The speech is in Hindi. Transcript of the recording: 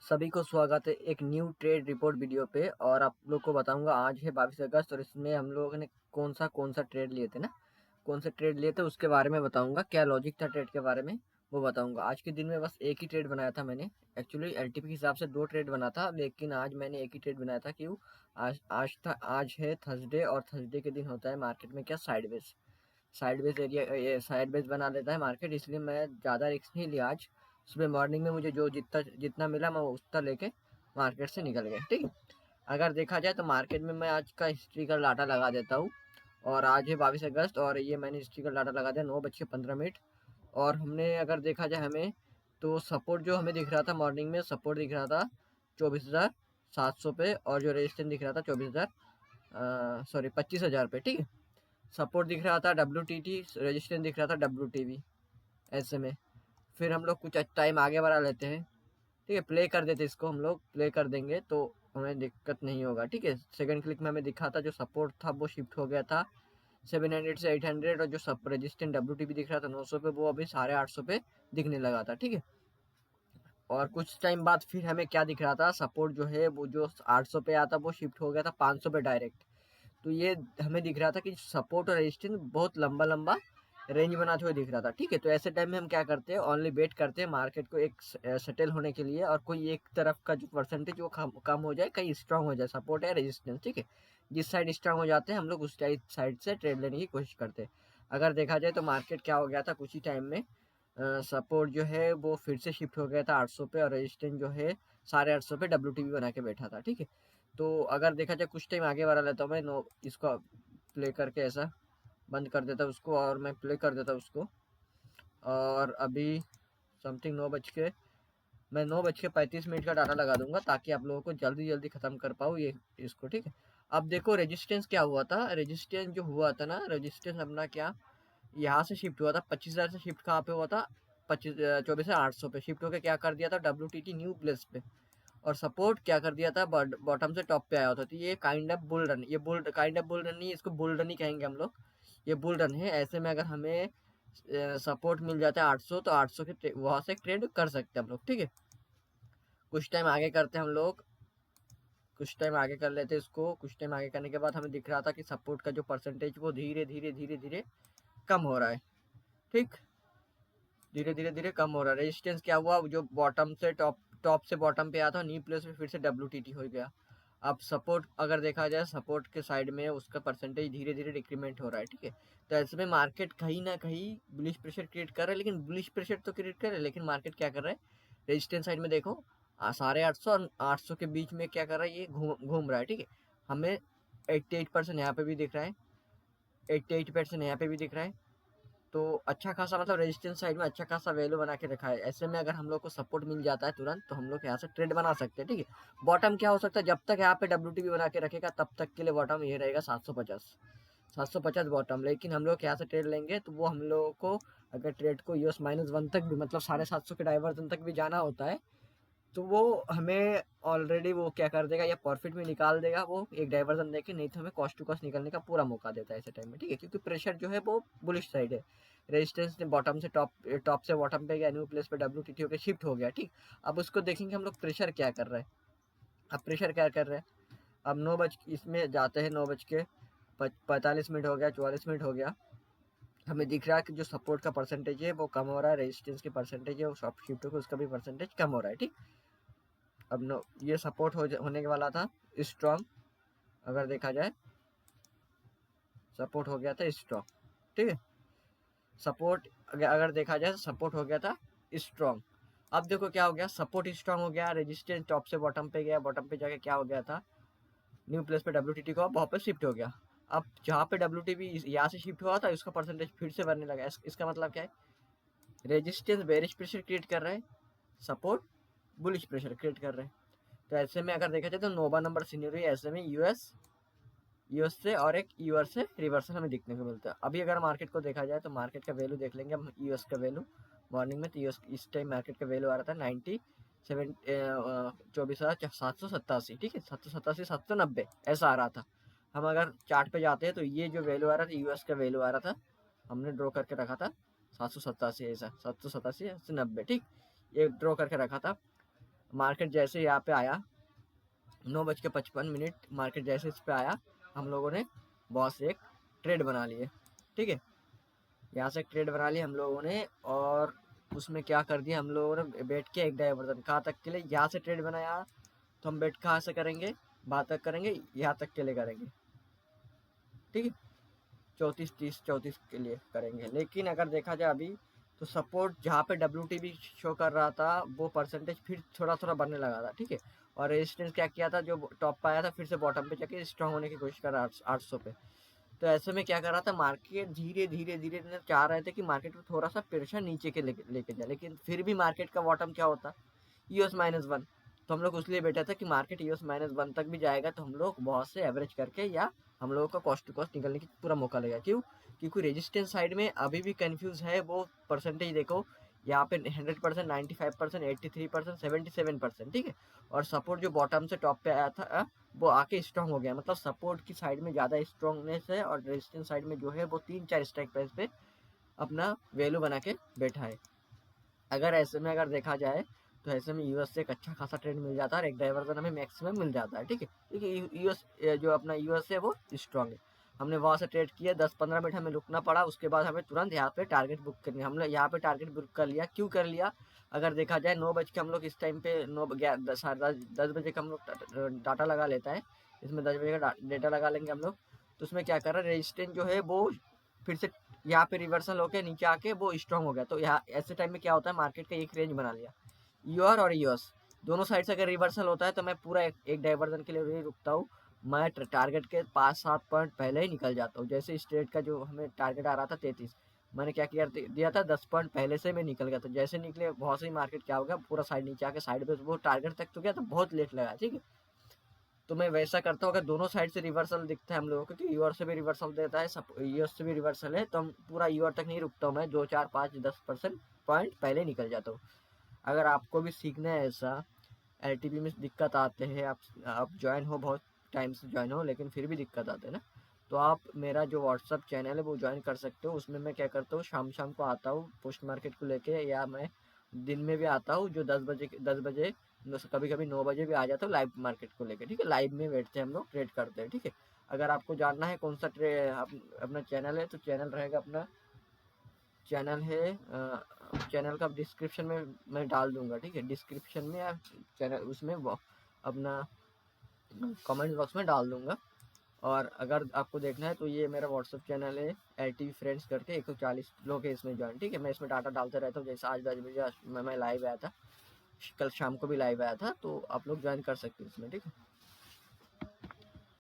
सभी को स्वागत है एक न्यू ट्रेड रिपोर्ट वीडियो पे। और आप लोग को बताऊंगा आज है 22 अगस्त और इसमें हम लोगों ने कौन सा ट्रेड लिए थे ना, कौन से ट्रेड लिए थे उसके बारे में बताऊंगा। क्या लॉजिक था ट्रेड के बारे में वो बताऊंगा। आज के दिन में बस एक ही ट्रेड बनाया था मैंने। एक्चुअली एलटीपी के हिसाब से दो ट्रेड बना था, लेकिन आज मैंने एक ही ट्रेड बनाया था। क्यों? आज है थर्सडे और थर्सडे के दिन होता है मार्केट में क्या, साइडवेज एरिया, साइडवेज बना देता है मार्केट। इसलिए मैं ज़्यादा रिस्क नहीं लिया आज। सुबह मॉर्निंग में मुझे जो जितना जितना मिला मैं उतना लेके मार्केट से निकल गया। ठीक है। अगर देखा जाए तो मार्केट में मैं आज का हिस्ट्रिकल डाटा लगा देता हूँ। और आज है 22 अगस्त और ये मैंने हिस्ट्रिकल डाटा लगा दिया 9:15। और हमने अगर देखा जाए हमें तो सपोर्ट जो हमें दिख रहा था मॉर्निंग में, सपोर्ट दिख रहा था 24,700 पे, और जो रेजिस्टेंस दिख रहा था 25,000 पे। ठीक है। सपोर्ट दिख रहा था WTT, रजिस्टेंस दिख रहा था WTV। ऐसे में फिर हम लोग कुछ टाइम आगे बढ़ा लेते हैं। ठीक है, प्ले कर देते, इसको हम लोग प्ले कर देंगे तो हमें दिक्कत नहीं होगा। ठीक है। सेकंड क्लिक में हमें दिखा था जो सपोर्ट था वो शिफ्ट हो गया था 700 से 800, और जो सब रजिस्टेंस WTV दिख रहा था 900 पे वो अभी 850 पे दिखने लगा था। ठीक है। और कुछ टाइम बाद फिर हमें क्या दिख रहा था, सपोर्ट जो है वो जो 800 पे आता वो शिफ्ट हो गया था 500 पे डायरेक्ट। तो ये हमें दिख रहा था कि सपोर्ट और रेजिस्टेंस बहुत लंबा लंबा रेंज बनाते हुए दिख रहा था। ठीक है। तो ऐसे टाइम में हम क्या करते हैं, ओनली वेट करते हैं मार्केट को एक सेटल होने के लिए, और कोई एक तरफ का जो परसेंटेज वो कम हो जाए, कहीं स्ट्रांग हो जाए सपोर्ट या रेजिस्टेंस। ठीक है। जिस साइड स्ट्रांग हो जाते हैं हम लोग उस साइड से ट्रेड लेने की कोशिश करते हैं। अगर देखा जाए तो मार्केट क्या हो गया था कुछ ही टाइम में, सपोर्ट जो है वो फिर से शिफ्ट हो गया था 800 पे, और रेजिस्टेंस जो है 850 पे WTV बना के बैठा था। ठीक है। तो अगर देखा जाए कुछ टाइम आगे बढ़ा लेता हूँ मैं, नो इसको प्ले करके ऐसा बंद कर देता उसको, और मैं प्ले कर देता उसको। और अभी समथिंग 9:35 का डाटा लगा दूंगा ताकि आप लोगों को जल्दी जल्दी खत्म कर पाऊँ ये इसको। ठीक है। अब देखो रेजिस्टेंस क्या हुआ था, रेजिस्टेंस जो हुआ था ना, रेजिस्टेंस अपना क्या यहाँ से शिफ्ट हुआ था 25,000 से, शिफ्ट कहाँ पे हुआ था 24,800 पे शिफ्ट होकर क्या कर दिया था WTT न्यू प्लेस पे। और सपोर्ट क्या कर दिया था, बॉटम से टॉप पे आया होता। तो ये काइंड ऑफ बुल रन, ये bull kind of bull run नहीं, इसको बुल रन ही कहेंगे हम लोग। ये बुल रन है। ऐसे में अगर हमें सपोर्ट मिल जाता है 800 तो 800 के वहां से ट्रेड कर सकते हैं हम लोग। ठीक है। कुछ टाइम आगे करते हैं हम लोग, कुछ टाइम आगे कर लेते हैं इसको। कुछ टाइम आगे करने के बाद हमें दिख रहा था कि सपोर्ट का जो परसेंटेज वो धीरे धीरे धीरे धीरे कम हो रहा है। ठीक, धीरे धीरे धीरे कम हो रहा है। रेजिस्टेंस क्या हुआ, जो बॉटम से टॉप से बॉटम पे आया था न्यू प्लेस में फिर से WTT हो गया। अब सपोर्ट अगर देखा जाए, सपोर्ट के साइड में उसका परसेंटेज धीरे धीरे डिक्रीमेंट हो रहा है। ठीक है। तो ऐसे में मार्केट कहीं ना कहीं बुलिश प्रेशर क्रिएट कर रहा है, लेकिन बुलिश प्रेशर तो क्रिएट कर रहा है, लेकिन मार्केट क्या कर रहा है, रेजिस्टेंस साइड में देखो 850 और 800 के बीच में क्या कर रहा है, ये घूम रहा है। ठीक है। हमें 88% यहाँ पे भी दिख रहा है, 88% यहाँ पे भी दिख रहा है। तो अच्छा खासा मतलब रेजिस्टेंस साइड में अच्छा खासा वैल्यू बना के रखा है। ऐसे में अगर हम लोग को सपोर्ट मिल जाता है तुरंत तो हम लोग यहाँ से ट्रेड बना सकते हैं। ठीक है। बॉटम क्या हो सकता है, जब तक यहाँ पे WTB बना के रखेगा तब तक के लिए बॉटम ये रहेगा 750 बॉटम। लेकिन हम लोग यहाँ से ट्रेड लेंगे तो वो हम लोगों को अगर ट्रेड को US-1 तक भी मतलब 750 के डाइवर्जन तक भी जाना होता है तो वो हमें ऑलरेडी वो क्या कर देगा, या प्रॉफिट में निकाल देगा वो एक डाइवर्जन देके, नहीं तो हमें कॉस्ट टू कॉस्ट निकलने का पूरा मौका देता है ऐसे टाइम में। ठीक है। क्योंकि प्रेशर जो है वो बुलिश साइड है। रेजिस्टेंस ने बॉटम से टॉप से बॉटम पे गया, न्यू प्लेस पे WTT होकर शिफ्ट हो गया। ठीक। अब उसको देखेंगे हम लोग प्रेशर क्या कर रहा है। अब प्रेशर क्या कर रहा है, अब 9 बज इसमें जाते हैं, 9:45 हो गया, 44 हो गया। हमें दिख रहा है कि जो सपोर्ट का परसेंटेज है वो कम हो रहा है, रेजिस्टेंस की परसेंटेज है वो शिफ्ट होकर उसका भी परसेंटेज कम हो रहा है। ठीक। अब नो ये सपोर्ट होने के वाला था स्ट्रॉन्ग, अगर देखा जाए सपोर्ट हो गया था स्ट्रॉन्ग। ठीक है। सपोर्ट अगर देखा जाए सपोर्ट हो गया था स्ट्रॉन्ग। अब देखो क्या हो गया, सपोर्ट स्ट्रॉन्ग हो गया, रेजिस्टेंस टॉप से बॉटम पे गया, बॉटम पे जाके क्या हो गया था, न्यू प्लेस पे WTT को वहाँ पे शिफ्ट हो गया। अब जहाँ पे WTB यहाँ से शिफ्ट हुआ था उसका परसेंटेज फिर से बढ़ने लगा। इसका मतलब क्या है, रेजिस्टेंस बेरिश प्रेशर क्रिएट कर रहा है, सपोर्ट बुलिश प्रेशर क्रिएट कर रहे हैं। तो ऐसे में अगर देखा जाए तो नोवा नंबर सीनरी, ऐसे में यूएस से और एक यूआर से रिवर्सल हमें देखने को मिलता है। अभी अगर मार्केट को देखा जाए तो मार्केट का वैल्यू देख लेंगे हम, यूएस का वैल्यू मॉर्निंग में। तो यूएस इस टाइम मार्केट का वैल्यू आ रहा था 24,787। ठीक है, 787 790 ऐसा आ रहा था। हम अगर चार्ट पे जाते हैं तो ये जो वैल्यू आ रहा था यूएस का वैल्यू आ रहा था, हमने ड्रॉ करके रखा था 787, ऐसा 787 80 90। ठीक, ये ड्रॉ करके रखा था। मार्केट जैसे यहाँ पे आया 9:55 मार्केट जैसे इस पे आया, हम लोगों ने बहुत से एक ट्रेड बना लिए, ठीक है। यहाँ से ट्रेड बना लिया हम लोगों ने, और उसमें क्या कर दिया हम लोगों ने, बैठ के एक डाइवर्जन कहाँ तक के लिए, यहाँ से ट्रेड बनाया तो हम बैठ कहाँ से करेंगे, बात तक करेंगे, यहाँ तक के लिए करेंगे, ठीक है। 34 30 34 के लिए करेंगे। लेकिन अगर देखा जाए अभी तो सपोर्ट जहाँ पे WTB शो कर रहा था वो परसेंटेज फिर थोड़ा थोड़ा बढ़ने लगा था, ठीक है। और रेजिस्टेंस क्या किया था, जो टॉप पे आया था फिर से बॉटम पे जाके स्ट्रांग होने की कोशिश कर रहा 800 पे। तो ऐसे में क्या कर रहा था मार्केट, धीरे धीरे धीरे धीरे चाह रहे थे कि मार्केट को थोड़ा सा प्रेशर नीचे के लेके जाए, लेकिन फिर भी मार्केट का बॉटम क्या होता, US-1। तो हम लोग उसलिए बैठा था कि मार्केट US-1 तक भी जाएगा तो हम लोग बहुत से एवरेज करके या हम लोगों का कॉस्ट टू कॉस्ट निकलने की पूरा मौका लगेगा। क्यों? क्योंकि रेजिस्टेंस साइड में अभी भी कंफ्यूज है, वो परसेंटेज देखो यहाँ पे 100%, 95%, 83%, 77%, ठीक है। और सपोर्ट जो बॉटम से टॉप पे आया था वो आके स्ट्रॉन्ग हो गया, मतलब सपोर्ट की साइड में ज़्यादा स्ट्रॉन्गनेस है और रेजिस्टेंस साइड में जो है वो 3 4 स्ट्राइक प्राइस पे अपना वैल्यू बना के बैठा है। अगर ऐसे में अगर देखा जाए तो ऐसे में यूएस से एक अच्छा खासा ट्रेड मिल जाता है और एक डाइवर्जन हमें मैक्सिमम मिल जाता है, ठीक है। क्योंकि यूएस जो अपना यूएस है वो स्ट्रांग है। हमने वहाँ से ट्रेड किया, 10 15 मिनट हमें रुकना पड़ा, उसके बाद हमें तुरंत यहाँ पे टारगेट बुक करनी है। हमने यहाँ पे टारगेट बुक कर लिया, क्यों कर लिया, अगर देखा जाए 9 बज के हम लोग इस टाइम पे 10 बजे का हम लोग डाटा लगा लेता है, इसमें 10 बजे का डेटा लगा लेंगे हम लोग। तो उसमें क्या कर रहा है, रेजिस्टेंस जो है वो फिर से यहाँ पे रिवर्सल होके नीचे आके वो स्ट्रांग हो गया। तो यहाँ ऐसे टाइम में क्या होता है, मार्केट का एक रेंज बना लिया, यूआर और यूएस दोनों साइड से अगर रिवर्सल होता है तो मैं पूरा एक डाइवर्जन के लिए नहीं रुकता हूँ, मैं टारगेट के 5 7 पॉइंट पहले ही निकल जाता हूँ। जैसे स्ट्रेट का जो हमें टारगेट आ रहा था 33, मैंने क्या किया दिया था 10 पॉइंट पहले से मैं निकल गया था। जैसे निकले बहुत सही, मार्केट क्या हो गया, पूरा साइड नीचे आके साइड पे वो टारगेट तक तो गया, तो बहुत लेट लगा, ठीक है। तो मैं वैसा करता हूँ, अगर दोनों साइड से रिवर्सल दिखता है हम लोगों को, क्योंकि यूआर से भी रिवर्सल देता है, सब यूएस से भी रिवर्सल है, तो हम पूरा यूआर तक नहीं रुकता हूँ, मैं 2 4 5 10% पॉइंट पहले निकल जाता हूँ। अगर आपको भी सीखना है ऐसा, एलटीपी में दिक्कत आते हैं, आप ज्वाइन हो, बहुत टाइम से ज्वाइन हो लेकिन फिर भी दिक्कत आते हैं ना, तो आप मेरा जो व्हाट्सअप चैनल है वो ज्वाइन कर सकते हो। उसमें मैं क्या करता हूँ, शाम शाम को आता हूँ पोस्ट मार्केट को लेके, या मैं दिन में भी आता हूँ, जो 10 बजे कभी कभी 9 बजे भी आ जाता हूँ लाइव मार्केट को लेके, ठीक है। लाइव में बैठते हैं हम लोग, ट्रेड करते हैं, ठीक है। अगर आपको जानना है कौन सा अपना चैनल है, तो चैनल रहेगा अपना, चैनल है चैनल का डिस्क्रिप्शन में मैं डाल दूंगा, ठीक है। डिस्क्रिप्शन में या चैनल उसमें अपना कमेंट बॉक्स में डाल दूंगा। और अगर आपको देखना है तो ये मेरा व्हाट्सअप चैनल है, LTV फ्रेंड्स करके, 140 लोग हैं इसमें ज्वाइन, ठीक है। मैं इसमें डाटा डालते रहता हूँ, जैसे आज 10 बजे मैं लाइव आया था, कल शाम को भी लाइव आया था, तो आप लोग ज्वाइन कर सकते हो इसमें, ठीक है।